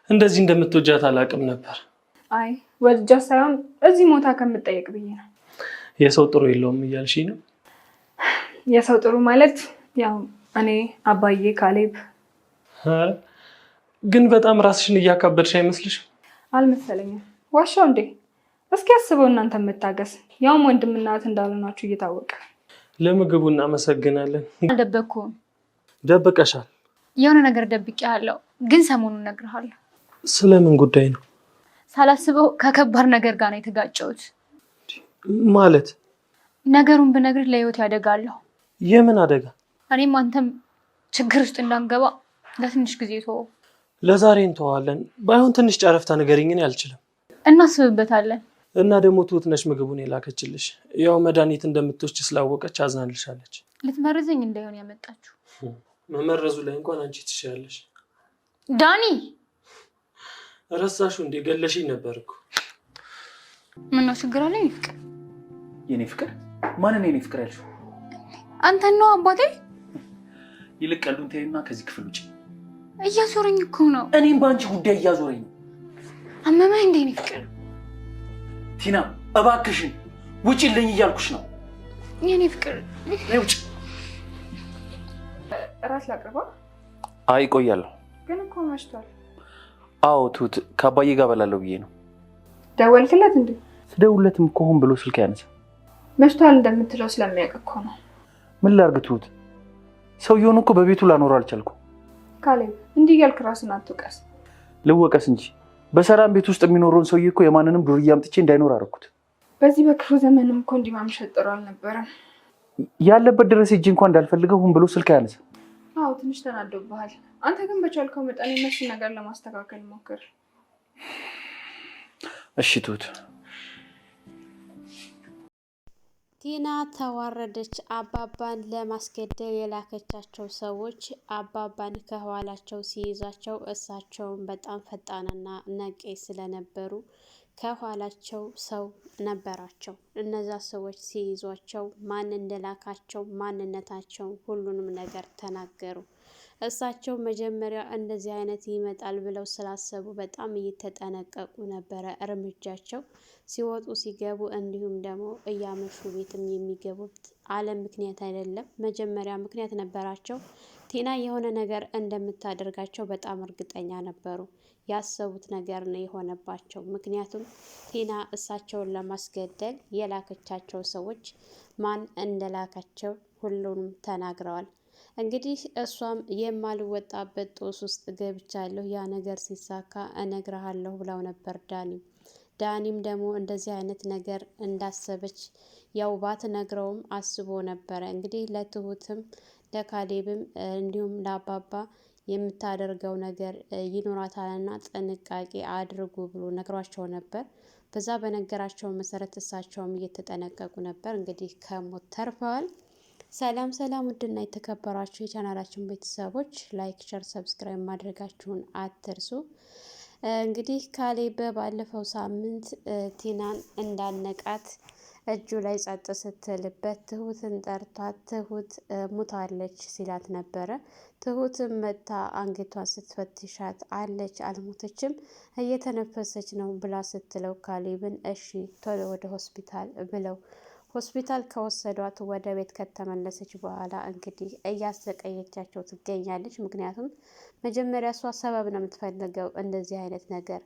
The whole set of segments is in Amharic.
እንደዚህ እንደምትወጃት አላውቅም ነበር። አይ ወልጃ ሳይሆን እዚህ ሞታ ከምትጠየቅ ብዬ ነው። የሰው ጥሩ የለውም እያልሽ ነው? የሰው ጥሩ ማለት ያው እኔ አባዬ ካሌብ። ግን በጣም ራስሽን እያካበድሽ አይመስልሽም? አልመሰለኝም። ዋሻው እንዴ? እስኪ አስበው እናንተ መታገስ ያውም ወንድምና እህት እንዳልሆናችሁ እየታወቀ። ለምግቡ እናመሰግናለን። አልደበኩም። ደብቀሻል። የሆነ ነገር ደብቄያለሁ፣ ግን ሰሞኑን እነግርሃለሁ። ስለምን ጉዳይ ነው? ሳላስበው ከከባድ ነገር ጋር ነው የተጋጨሁት። ማለት? ነገሩን ብነግርህ ለህይወት ያደጋለሁ። የምን አደጋ? እኔም አንተም ችግር ውስጥ እንዳንገባ ለትንሽ ጊዜ ተወው። ለዛሬ እንተዋለን። ባይሆን ትንሽ ጨረፍታ ንገሪኝ። አልችልም። እናስብበታለን። እና ደግሞ ትሁት ነሽ ምግቡን የላከችልሽ። ያው መድኃኒት እንደምትወስድ ስላወቀች አዝናልሻለች። ልትመርዘኝ እንዳይሆን ያመጣችሁ። መመረዙ ላይ እንኳን አንቺ ትሻለሽ። ዳኒ ረሳሹ እንደ ገለሽኝ ነበር እኮ። ምነው ችግር አለ? የኔ ፍቅር። የኔ ፍቅር? ማንን የኔ ፍቅር ያልሽው? አንተን ነው አባቴ። ይልቅ ቀልዱን ተይና ከዚህ ክፍል ውጪ። እያዞረኝ እኮ ነው። እኔም በአንቺ ጉዳይ እያዞረኝ ነው። አመመህ እንደ የኔ ፍቅር? ቲና እባክሽን ውጪልኝ እያልኩሽ ነው። የኔ ፍቅር ውጪ። እራት ላቅርባ? አይ ቆያለሁ። ግን እኮ መሽቷል። አዎ ትሁት ከአባዬ ጋር እበላለሁ ብዬ ነው። ደወልክለት እንዴ? ስደውልለትም እኮ ሆን ብሎ ስልክ ያነሳ። መሽቷል እንደምትለው ስለሚያውቅ እኮ ነው። ምን ላድርግ ትሁት? ሰውየውን እኮ በቤቱ ላኖር አልቻልኩም። ካሌብ እንዲህ እያልክ ራስን አትውቀስ። ልወቀስ እንጂ በሰላም ቤት ውስጥ የሚኖረውን ሰውዬ እኮ የማንንም ዱርዬ አምጥቼ እንዳይኖር አደረኩት። በዚህ በክፉ ዘመንም እኮ እንዲህ ማምሸት ጥሩ አልነበረም። ያለበት ድረስ ሂጅ እንኳን እንዳልፈልገው ሆን ብሎ ስልክ ያነሳ። አዎ ትንሽ ተናዶብሃል። አንተ ግን በቻልከው መጠን የነሱን ነገር ለማስተካከል ሞክር። እሺ ትሁት። ቲና ተዋረደች። አባባን ለማስገደል የላከቻቸው ሰዎች አባባን ከኋላቸው ሲይዟቸው እሳቸውን በጣም ፈጣንና ነቄ ስለነበሩ ከኋላቸው ሰው ነበራቸው። እነዛ ሰዎች ሲይዟቸው ማን እንደላካቸው ማንነታቸው ሁሉንም ነገር ተናገሩ። እሳቸው መጀመሪያ እንደዚህ አይነት ይመጣል ብለው ስላሰቡ በጣም እየተጠነቀቁ ነበረ እርምጃቸው። ሲወጡ ሲገቡ እንዲሁም ደግሞ እያመሹ ቤትም የሚገቡት አለ ምክንያት አይደለም። መጀመሪያ ምክንያት ነበራቸው። ቲና የሆነ ነገር እንደምታደርጋቸው በጣም እርግጠኛ ነበሩ። ያሰቡት ነገር ነው የሆነባቸው። ምክንያቱም ቲና እሳቸውን ለማስገደል የላከቻቸው ሰዎች ማን እንደላካቸው ሁሉንም ተናግረዋል። እንግዲህ እሷም የማልወጣበት ጦስ ውስጥ ገብቻለሁ፣ ያ ነገር ሲሳካ እነግርሃለሁ ብለው ነበር ዳኒም ደግሞ እንደዚህ አይነት ነገር እንዳሰበች ያው ባትነግረውም አስቦ ነበረ። እንግዲህ ለትሁትም ለካሌብም እንዲሁም ለአባባ የምታደርገው ነገር ይኖራታልና ጥንቃቄ አድርጉ ብሎ ነግሯቸው ነበር። በዛ በነገራቸው መሰረት እሳቸውም እየተጠነቀቁ ነበር። እንግዲህ ከሞት ተርፈዋል። ሰላም ሰላም፣ ውድና የተከበራችሁ የቻናላችን ቤተሰቦች ላይክ፣ ሸር፣ ሰብስክራይብ ማድረጋችሁን አትርሱ። እንግዲህ ካሌብ ባለፈው ሳምንት ቲናን እንዳነቃት እጁ ላይ ጸጥ ስትልበት ትሁትን ጠርቷት ትሁት ሙታለች ሲላት ነበረ። ትሁትም መታ አንገቷን ስትፈትሻት አለች አልሞተችም እየተነፈሰች ነው ብላ ስትለው ካሌብን እሺ ቶሎ ወደ ሆስፒታል ብለው ሆስፒታል ከወሰዷት ወደ ቤት ከተመለሰች በኋላ እንግዲህ እያሰቀየቻቸው ትገኛለች። ምክንያቱም መጀመሪያ እሷ ሰበብ ነው የምትፈልገው እንደዚህ አይነት ነገር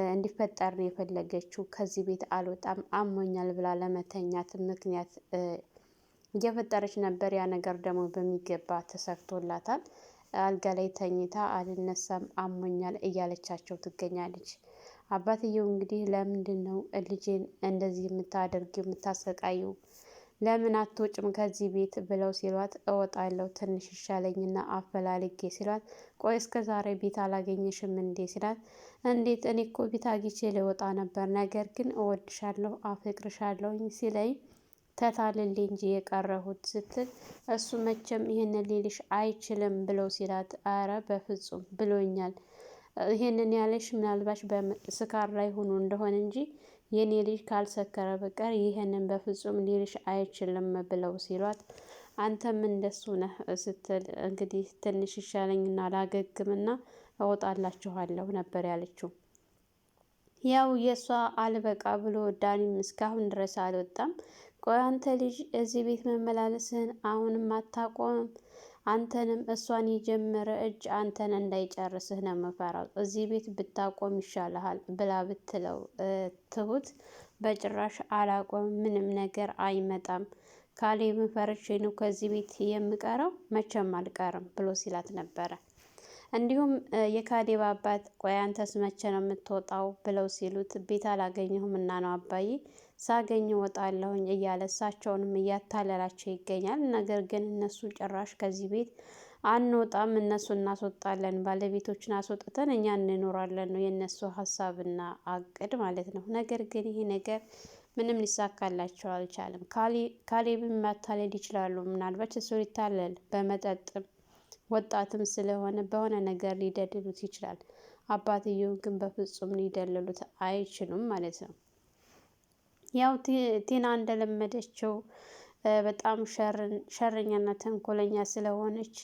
እንዲፈጠር ነው የፈለገችው። ከዚህ ቤት አልወጣም አሞኛል ብላ ለመተኛት ምክንያት እየፈጠረች ነበር። ያ ነገር ደግሞ በሚገባ ተሳክቶላታል። አልጋ ላይ ተኝታ አልነሳም አሞኛል እያለቻቸው ትገኛለች። አባትየው እንግዲህ ለምንድን ነው ልጄን እንደዚህ የምታደርጊው የምታሰቃየው? ለምን አትወጭም ከዚህ ቤት ብለው ሲሏት እወጣለሁ ትንሽ ይሻለኝና አፈላልጌ ሲሏት ቆይ እስከ ዛሬ ቤት አላገኘሽም እንዴ ሲላት እንዴት እኔ እኮ ቤት አግኝቼ ልወጣ ነበር፣ ነገር ግን እወድሻለሁ አፈቅርሻለሁ ሲለኝ ተታልል እንጂ የቀረሁት ስትል እሱ መቼም ይህንን ሊልሽ አይችልም ብለው ሲላት አረ በፍጹም ብሎኛል። ይህንን ያለሽ ምናልባሽ በስካር ላይ ሆኖ እንደሆነ እንጂ የኔ ልጅ ካልሰከረ በቀር ይህንን በፍጹም ሊልሽ አይችልም ብለው ሲሏት አንተም እንደሱ ነህ ስትል እንግዲህ ትንሽ ይሻለኝና ላገግምና እወጣላችኋለሁ ነበር ያለችው። ያው የእሷ አልበቃ ብሎ ዳኒም እስካሁን ድረስ አልወጣም። ቆይ አንተ ልጅ እዚህ ቤት መመላለስህን አሁንም አታቆምም? አንተንም እሷን የጀመረ እጅ አንተን እንዳይጨርስህ ነው የምፈራው። እዚህ ቤት ብታቆም ይሻልሃል ብላ ብትለው ትሁት በጭራሽ አላቆም፣ ምንም ነገር አይመጣም፣ ካሌብን ፈርቼ ነው ከዚህ ቤት የምቀረው፣ መቼም አልቀርም ብሎ ሲላት ነበረ። እንዲሁም የካሌብ አባት ቆይ አንተስ መቼ ነው የምትወጣው ብለው ሲሉት ቤት አላገኘሁም እና ነው አባዬ፣ ሳገኝ እወጣለሁኝ እያለ እሳቸውንም እያታለላቸው ይገኛል። ነገር ግን እነሱ ጭራሽ ከዚህ ቤት አንወጣም፣ እነሱ እናስወጣለን፣ ባለቤቶችን አስወጥተን እኛ እንኖራለን ነው የእነሱ ሀሳብና አቅድ ማለት ነው። ነገር ግን ይሄ ነገር ምንም ሊሳካላቸው አልቻለም። ካሌብን ማታለል ይችላሉ። ምናልባት እሱ ሊታለል በመጠጥም ወጣትም ስለሆነ በሆነ ነገር ሊደልሉት ይችላል። አባትየውን ግን በፍጹም ሊደልሉት አይችሉም ማለት ነው። ያው ቲና እንደለመደችው በጣም ሸረኛና ተንኮለኛ ስለሆነች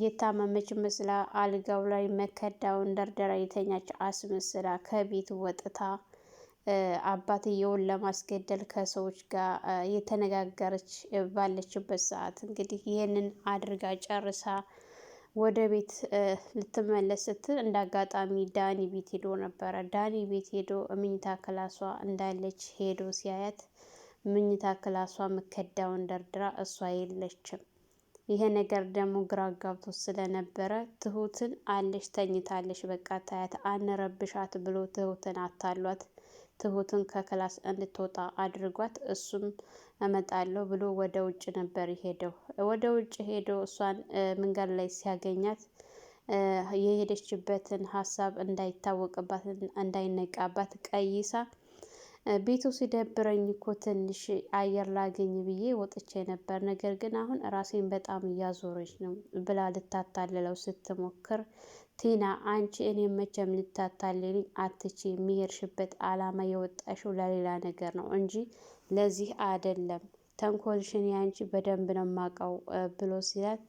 የታመመች መስላ አልጋው ላይ መከዳውን ደርደራ የተኛች አስመስላ ከቤት ወጥታ አባትየውን ለማስገደል ከሰዎች ጋር የተነጋገረች ባለችበት ሰዓት እንግዲህ ይህንን አድርጋ ጨርሳ ወደ ቤት ልትመለስ ስትል እንደ አጋጣሚ ዳኒ ቤት ሄዶ ነበረ። ዳኒ ቤት ሄዶ ምኝታ ክላሷ እንዳለች ሄዶ ሲያያት ምኝታ ክላሷ መከዳውን ደርድራ እሷ የለችም። ይሄ ነገር ደግሞ ግራ ጋብቶ ስለነበረ ትሁትን አለች ተኝታለች፣ በቃ ታያት አንረብሻት ብሎ ትሁትን አታሏት ትሁትን ከክላስ እንድትወጣ አድርጓት እሱም እመጣለሁ ብሎ ወደ ውጭ ነበር ሄደው። ወደ ውጭ ሄዶ እሷን መንገድ ላይ ሲያገኛት የሄደችበትን ሀሳብ እንዳይታወቅባት እንዳይነቃባት ቀይሳ ቤቱ ሲደብረኝ እኮ ትንሽ አየር ላገኝ ብዬ ወጥቼ ነበር፣ ነገር ግን አሁን ራሴን በጣም እያዞረች ነው ብላ ልታታልለው ስትሞክር ቲና አንቺ እኔ መቼም ልታታልልኝ አትቺ፣ የሚሄድሽበት አላማ የወጣሽው ለሌላ ነገር ነው እንጂ ለዚህ አይደለም፣ ተንኮልሽን ያንቺ በደንብ ነው የማውቀው ብሎ ሲላት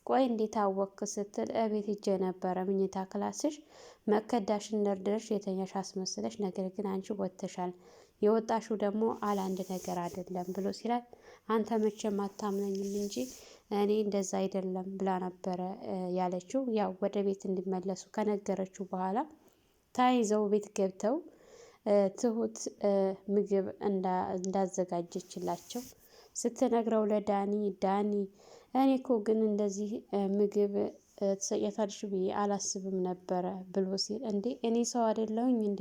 ቆይ እንዴት አወክ ስትል እቤት ሂጄ ነበረ ምኝታ ክላስሽ መከዳሽን ደርድረሽ የተኛሽ አስመስለሽ፣ ነገር ግን አንቺ ወጥተሻል፣ የወጣሽው ደግሞ አላንድ ነገር አይደለም ብሎ ሲላት አንተ መቼም አታምነኝም እንጂ እኔ እንደዛ አይደለም ብላ ነበረ ያለችው። ያው ወደ ቤት እንዲመለሱ ከነገረችው በኋላ ታይዘው ቤት ገብተው ትሁት ምግብ እንዳዘጋጀችላቸው ስትነግረው ለዳኒ ዳኒ እኔ እኮ ግን እንደዚህ ምግብ ትሰጫታለሽ ብዬ አላስብም ነበረ ብሎ ሲል እንዴ እኔ ሰው አይደለሁኝ እንዴ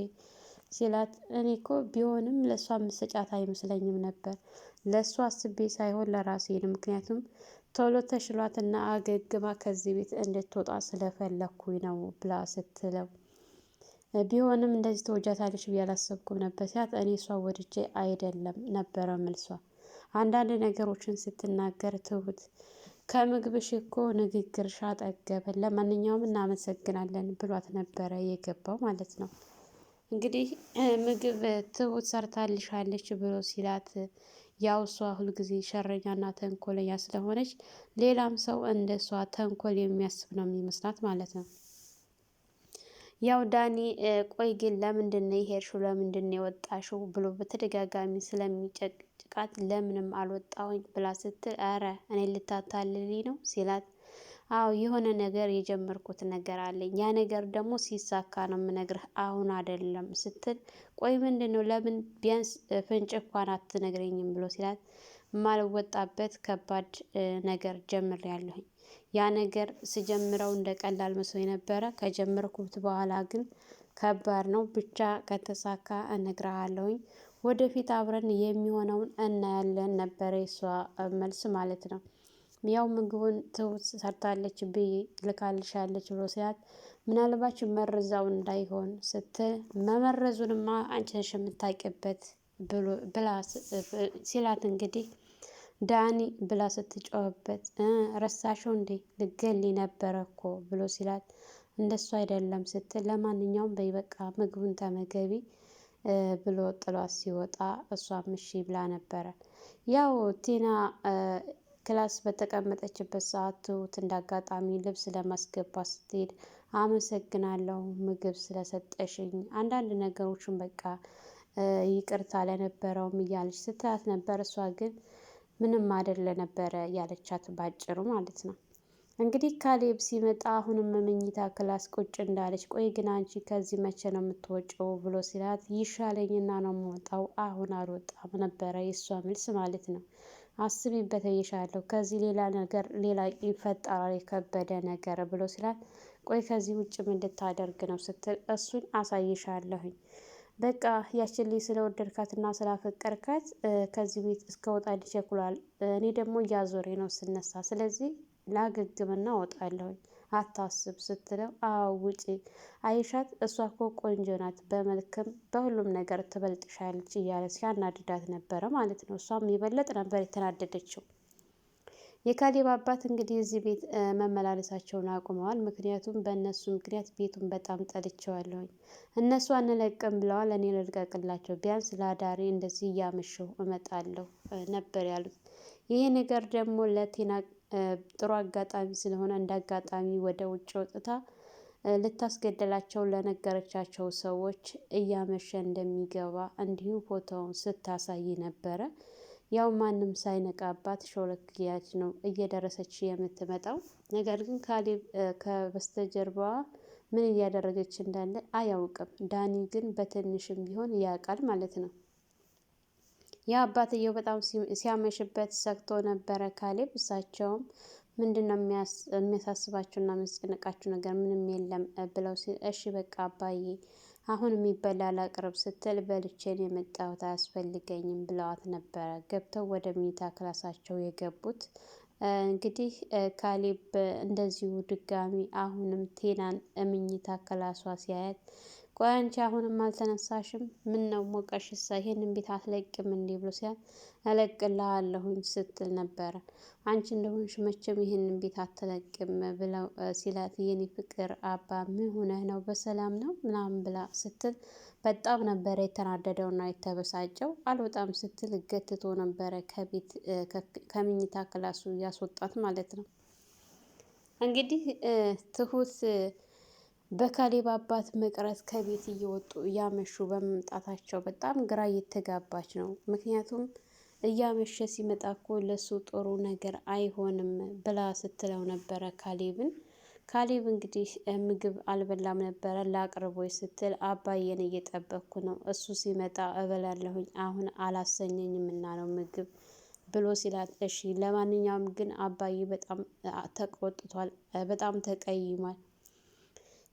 ሲላት እኔ እኮ ቢሆንም ለእሷ ምሰጫት አይመስለኝም ነበር፣ ለእሷ አስቤ ሳይሆን ለራሴ ነው፣ ምክንያቱም ቶሎ ተሽሏትና አገግማ ከዚህ ቤት እንድትወጣ ስለፈለኩኝ ነው ብላ ስትለው ቢሆንም እንደዚህ ተወጃታለች ብዬ አላሰብኩም ነበር ሲላት እኔ እሷ ወድጄ አይደለም ነበረ መልሷ። አንዳንድ ነገሮችን ስትናገር ትሁት ከምግብሽ እኮ ንግግርሽ አጠገበን፣ ለማንኛውም እናመሰግናለን ብሏት ነበረ የገባው ማለት ነው። እንግዲህ ምግብ ትሁት ሰርታልሻለች ብሎ ሲላት ያው እሷ ሁልጊዜ ሸረኛና ተንኮለኛ ስለሆነች ሌላም ሰው እንደ እሷ ተንኮል የሚያስብ ነው የሚመስላት ማለት ነው። ያው ዳኒ ቆይ ግን ለምንድን ነው የሄድሽው ለምንድን ነው የወጣሽው ብሎ በተደጋጋሚ ስለሚጨቅጭቃት ለምንም አልወጣሁኝ ብላ ስትል አረ እኔ ልታታልልኝ ነው ሲላት አዎ የሆነ ነገር የጀመርኩት ነገር አለኝ፣ ያ ነገር ደግሞ ሲሳካ ነው የምነግርህ አሁን አይደለም ስትል ቆይ ምንድን ነው ለምን ቢያንስ ፍንጭ እንኳን አትነግረኝም ብሎ ሲላት የማልወጣበት ከባድ ነገር ጀምሬያለሁኝ፣ ያ ነገር ስጀምረው እንደ ቀላል መስሎኝ ነበረ፣ ከጀመርኩት በኋላ ግን ከባድ ነው፣ ብቻ ከተሳካ እነግርሃለሁኝ፣ ወደፊት አብረን የሚሆነውን እናያለን ነበረ የሷ መልስ ማለት ነው። ያው ምግቡን ትሁት ሰርታለች ብዬ ልካልሻለች ብሎ ሲላት ምናልባች መርዛው እንዳይሆን ስትል መመረዙንማ አንቺ ነሽ የምታውቂበት ብላ ሲላት እንግዲህ ዳኒ ብላ ስትጮህበት ረሳሽው እንዴ ልገሊ ነበረ እኮ ብሎ ሲላት እንደሱ አይደለም ስትል ለማንኛውም በይ በቃ ምግቡን ተመገቢ ብሎ ጥሏት ሲወጣ እሷም እሺ ብላ ነበረ። ያው ቲና ክላስ በተቀመጠችበት ሰዓት ትሁት እንዳጋጣሚ ልብስ ለማስገባት ስትሄድ አመሰግናለሁ ምግብ ስለሰጠሽኝ፣ አንዳንድ ነገሮችን በቃ ይቅርታ ለነበረውም እያለች ስትላት ነበር። እሷ ግን ምንም አይደለ ነበረ ያለቻት ባጭሩ ማለት ነው። እንግዲህ ካሌብ ሲመጣ አሁንም መኝታ ክላስ ቁጭ እንዳለች፣ ቆይ ግን አንቺ ከዚህ መቼ ነው የምትወጪው ብሎ ሲላት ይሻለኝና ነው የምወጣው አሁን አልወጣም ነበረ የእሷ መልስ ማለት ነው። አስቢበት እይሻለሁ ከዚህ ሌላ ይፈጠራል የከበደ ነገር ብሎ ሲላት፣ ቆይ ከዚህ ውጭ ምን ልታደርግ ነው ስትል፣ እሱን አሳይሻለሁኝ በቃ ያችን ልጅ ስለወደድካትና ስላፈቀርካት ከዚህ ቤት እስከወጣ ይቸኩላል። እኔ ደግሞ እያዞሬ ነው ስነሳ፣ ስለዚህ ላገግምና እወጣለሁኝ አታስብ ስትለው፣ አዎ ውጪ አይሻት እሷ እኮ ቆንጆ ናት፣ በመልክም በሁሉም ነገር ትበልጥሻለች እያለ ሲያናድዳት ነበረ ማለት ነው። እሷም የበለጥ ነበር የተናደደችው። የካሌብ አባት እንግዲህ እዚህ ቤት መመላለሳቸውን አቁመዋል። ምክንያቱም በእነሱ ምክንያት ቤቱን በጣም ጠልቼዋለሁኝ። እነሱ አንለቅም ብለዋል። እኔ ልልቀቅላቸው፣ ቢያንስ ለአዳሪ እንደዚህ እያመሸሁ እመጣለሁ ነበር ያሉት። ይሄ ነገር ደግሞ ለቴና ጥሩ አጋጣሚ ስለሆነ እንደ አጋጣሚ ወደ ውጭ ወጥታ ልታስገደላቸው ለነገረቻቸው ሰዎች እያመሸ እንደሚገባ እንዲሁ ፎቶውን ስታሳይ ነበረ። ያው ማንም ሳይነቃባት ሾለክያች ነው እየደረሰች የምትመጣው። ነገር ግን ካሌብ ከበስተጀርባዋ ምን እያደረገች እንዳለ አያውቅም። ዳኒ ግን በትንሽም ቢሆን ያውቃል ማለት ነው። ያ አባትየው በጣም ሲያመሽበት ሰግቶ ነበረ ካሌብ። እሳቸውም ምንድነው የሚያሳስባችሁና የሚያስጨንቃችሁ ነገር ምንም የለም ብለው እሺ በቃ አባዬ አሁን የሚበላ ላቅርብ ስትል፣ በልቼን የመጣሁት አያስፈልገኝም ብለዋት ነበረ። ገብተው ወደ መኝታ ክላሳቸው የገቡት እንግዲህ ካሌብ እንደዚሁ ድጋሚ አሁንም ቴናን መኝታ ክላሷ ሲያያት፣ ቆይ አንቺ አሁንም አልተነሳሽም? ምን ነው ሞቀሽሳ? ይሄንን ቤት አትለቅም እንዴ ብሎ ሲያት፣ እለቅልሃለሁኝ ስትል ነበረ። አንቺ እንደሆንሽ መቼም ይሄንን ቤት አትለቅም ብለው ሲላት፣ የኔ ፍቅር አባ ምን ሆነህ ነው? በሰላም ነው ምናምን ብላ ስትል በጣም ነበረ የተናደደውና የተበሳጨው። አልወጣም ስትል ገትቶ ነበረ ከቤት ከመኝታ ክላሱ ያስወጣት ማለት ነው። እንግዲህ ትሁት በካሌብ አባት መቅረት ከቤት እየወጡ እያመሹ በመምጣታቸው በጣም ግራ እየተጋባች ነው። ምክንያቱም እያመሸ ሲመጣ እኮ ለሱ ጥሩ ነገር አይሆንም ብላ ስትለው ነበረ ካሌብን። ካሌብ እንግዲህ ምግብ አልበላም ነበረ ላቅርቦች ስትል፣ አባዬን እየጠበቅኩ ነው እሱ ሲመጣ እበላለሁኝ አሁን አላሰኘኝም እና ነው ምግብ ብሎ ሲላት፣ እሺ ለማንኛውም ግን አባዬ በጣም ተቆጥቷል፣ በጣም ተቀይሟል።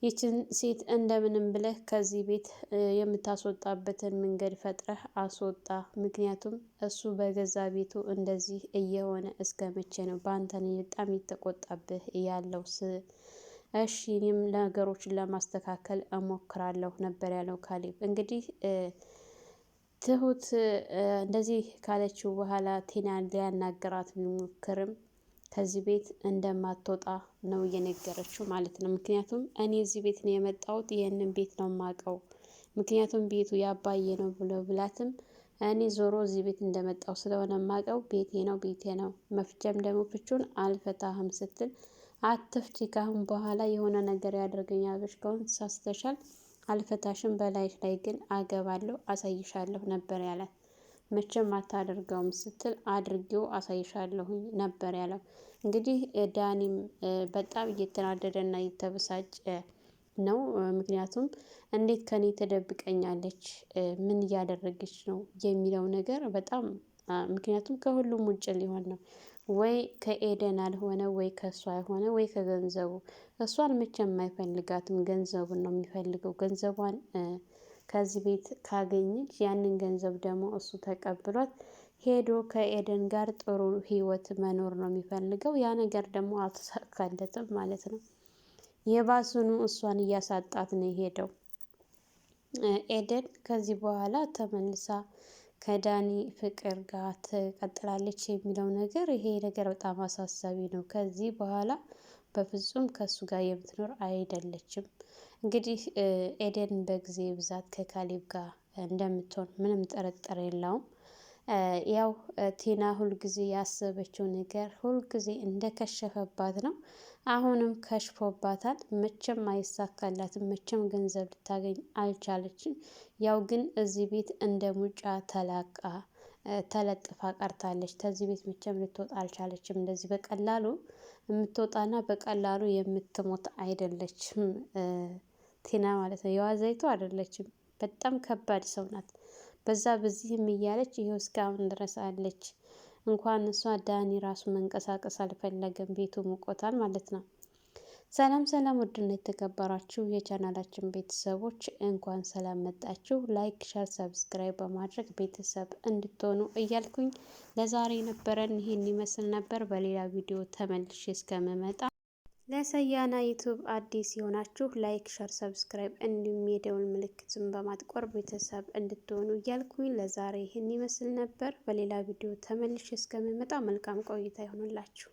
ይችን ሴት እንደምንም ብለህ ከዚህ ቤት የምታስወጣበትን መንገድ ፈጥረህ አስወጣ። ምክንያቱም እሱ በገዛ ቤቱ እንደዚህ እየሆነ እስከ መቼ ነው በአንተ በጣም የተቆጣብህ ያለው? እሺ እኔም ነገሮችን ለማስተካከል እሞክራለሁ ነበር ያለው ካሌብ። እንግዲህ ትሁት እንደዚህ ካለችው በኋላ ቴናን ሊያናገራት ቢሞክርም ከዚህ ቤት እንደማትወጣ ነው እየነገረችው ማለት ነው። ምክንያቱም እኔ እዚህ ቤት ነው የመጣሁት፣ ይህንን ቤት ነው የማውቀው፣ ምክንያቱም ቤቱ ያባዬ ነው ብሎ ብላትም፣ እኔ ዞሮ እዚህ ቤት እንደመጣሁ ስለሆነ የማውቀው ቤቴ ነው መፍቻም ደግሞ ፍቹን አልፈታህም ስትል፣ አትፍቺ ካሁን በኋላ የሆነ ነገር ያደርገኛል ብለሽ ከሆነ ተሳስተሻል፣ አልፈታሽም፣ በላይሽ ላይ ግን አገባለሁ፣ አሳይሻለሁ ነበር ያላት። መቼም አታደርገውም ስትል፣ አድርጌው አሳይሻለሁኝ ነበር ያለው። እንግዲህ ዳኒም በጣም እየተናደደና እየተበሳጨ ነው። ምክንያቱም እንዴት ከኔ ተደብቀኛለች? ምን እያደረገች ነው የሚለው ነገር በጣም ምክንያቱም ከሁሉም ውጭ ሊሆን ነው። ወይ ከኤደን አልሆነ፣ ወይ ከእሷ አልሆነ፣ ወይ ከገንዘቡ። እሷን መቼም አይፈልጋትም፣ ገንዘቡን ነው የሚፈልገው። ገንዘቧን ከዚህ ቤት ካገኘች ያንን ገንዘብ ደግሞ እሱ ተቀብሏት ሄዶ ከኤደን ጋር ጥሩ ህይወት መኖር ነው የሚፈልገው። ያ ነገር ደግሞ አልተሳካለትም ማለት ነው። የባሱኑ እሷን እያሳጣት ነው የሄደው። ኤደን ከዚህ በኋላ ተመልሳ ከዳኒ ፍቅር ጋር ትቀጥላለች የሚለው ነገር፣ ይሄ ነገር በጣም አሳሳቢ ነው። ከዚህ በኋላ በፍጹም ከሱ ጋር የምትኖር አይደለችም። እንግዲህ ኤደን በጊዜ ብዛት ከካሌብ ጋር እንደምትሆን ምንም ጥርጥር የለውም። ያው ቲና ሁልጊዜ ያሰበችው ነገር ሁልጊዜ እንደከሸፈባት ነው። አሁንም ከሽፎባታል። መቼም አይሳካላትም። መቼም ገንዘብ ልታገኝ አልቻለችም። ያው ግን እዚህ ቤት እንደ ሙጫ ተለጥፋ ቀርታለች። ከዚህ ቤት መቼም ልትወጣ አልቻለችም። እንደዚህ በቀላሉ የምትወጣና በቀላሉ የምትሞት አይደለችም ቲና ማለት ነው። የዋዛይቱ አይደለችም። በጣም ከባድ ሰው ናት። በዛ በዚህም እያለች ይኸው እስካሁን ድረስ አለች። እንኳን እሷ ዳኒ ራሱ መንቀሳቀስ አልፈለገም። ቤቱ ሙቆታል ማለት ነው። ሰላም ሰላም፣ ውድና የተከበራችሁ የቻናላችን ቤተሰቦች እንኳን ሰላም መጣችሁ። ላይክ፣ ሸር፣ ሰብስክራይብ በማድረግ ቤተሰብ እንድትሆኑ እያልኩኝ ለዛሬ ነበረን ይህን ይመስል ነበር። በሌላ ቪዲዮ ተመልሼ እስከምመጣ ለሰያና ዩቱብ አዲስ የሆናችሁ ላይክ፣ ሸር፣ ሰብስክራይብ እንዲሁም የደውል ምልክቱን በማጥቆር ቤተሰብ እንድትሆኑ እያልኩኝ ለዛሬ ይህን ይመስል ነበር። በሌላ ቪዲዮ ተመልሼ እስከምመጣ መልካም ቆይታ ይሆንላችሁ።